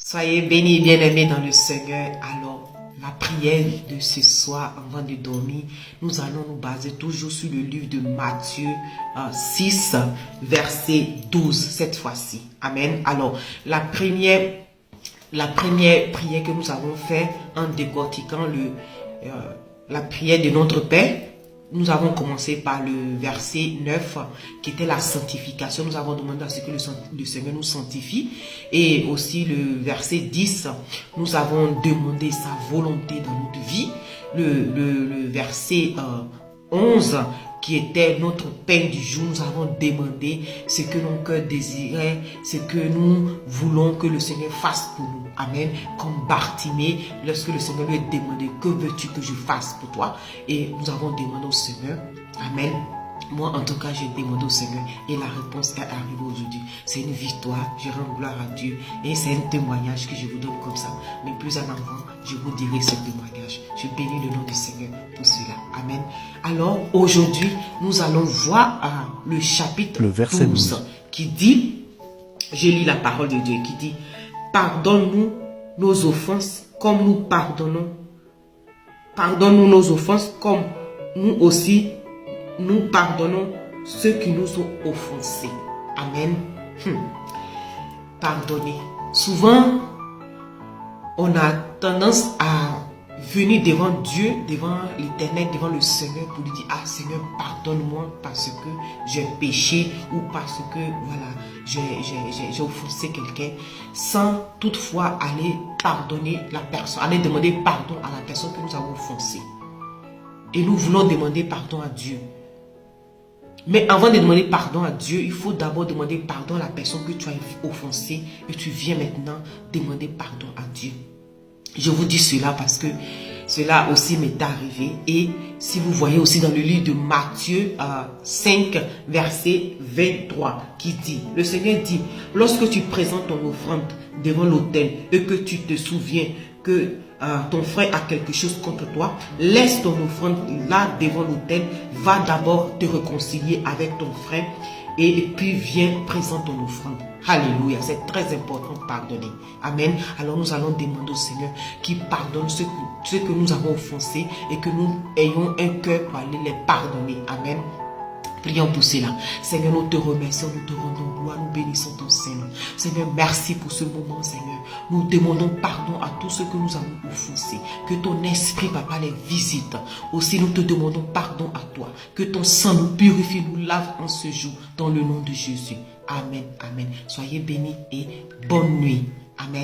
Soyez bénis et bien-aimés dans le Seigneur. Alors, la prière de ce soir, avant de dormir, nous allons nous baser toujours sur le livre de Matthieu 6, verset 12, cette fois-ci. Amen. Alors, la première prière que nous avons faite en décortiquant la prière de notre Père, nous avons commencé par le verset 9 qui était la sanctification. Nous avons demandé à ce que le Seigneur nous sanctifie. Et aussi le verset 10, nous avons demandé sa volonté dans notre vie. Le verset 11 qui était notre pain du jour, nous avons demandé ce que nos cœurs désiraient, ce que nous voulons que le Seigneur fasse pour nous. Amen. Comme Bartimée, lorsque le Seigneur lui a demandé, que veux-tu que je fasse pour toi? Et nous avons demandé au Seigneur. Amen. Moi, en tout cas, j'ai demandé au Seigneur et la réponse est arrivée aujourd'hui. C'est une victoire, je rends gloire à Dieu et c'est un témoignage que je vous donne comme ça. Mais plus en avant, je vous dirai ce témoignage. Je bénis le nom du Seigneur pour cela. Amen. Alors, aujourd'hui, nous allons voir le chapitre le verset 12 qui dit, je lis la parole de Dieu qui dit, pardonne-nous nos offenses comme nous pardonnons. Pardonne-nous nos offenses comme nous aussi nous pardonnons ceux qui nous ont offensés. Amen. Pardonner. Souvent, on a tendance à venir devant Dieu, devant l'Éternel, devant le Seigneur pour lui dire, ah Seigneur, pardonne-moi parce que j'ai péché ou parce que voilà, j'ai offensé quelqu'un, sans toutefois aller pardonner la personne, aller demander pardon à la personne que nous avons offensée. Et nous voulons demander pardon à Dieu. Mais avant de demander pardon à Dieu, il faut d'abord demander pardon à la personne que tu as offensée et tu viens maintenant demander pardon à Dieu. Je vous dis cela parce que cela aussi m'est arrivé. Et si vous voyez aussi dans le livre de Matthieu 5, verset 23, qui dit, le Seigneur dit, lorsque tu présentes ton offrande devant l'autel et que tu te souviens que ton frère a quelque chose contre toi, laisse ton offrande là devant l'autel, va d'abord te réconcilier avec ton frère et puis viens présenter ton offrande. Alléluia, c'est très important de pardonner. Amen. Alors nous allons demander au Seigneur qui pardonne ceux que nous avons offensés et que nous ayons un cœur pour aller les pardonner. Amen. Prions pour cela. Seigneur, nous te remercions, nous te rendons gloire, nous bénissons ton Seigneur. Seigneur, merci pour ce moment, Seigneur. Nous demandons pardon à tous ceux que nous avons offensés. Que ton esprit, Papa, les visite. Aussi, nous te demandons pardon à toi. Que ton sang nous purifie, nous lave en ce jour, dans le nom de Jésus. Amen, amen. Soyez bénis et bonne nuit. Amen.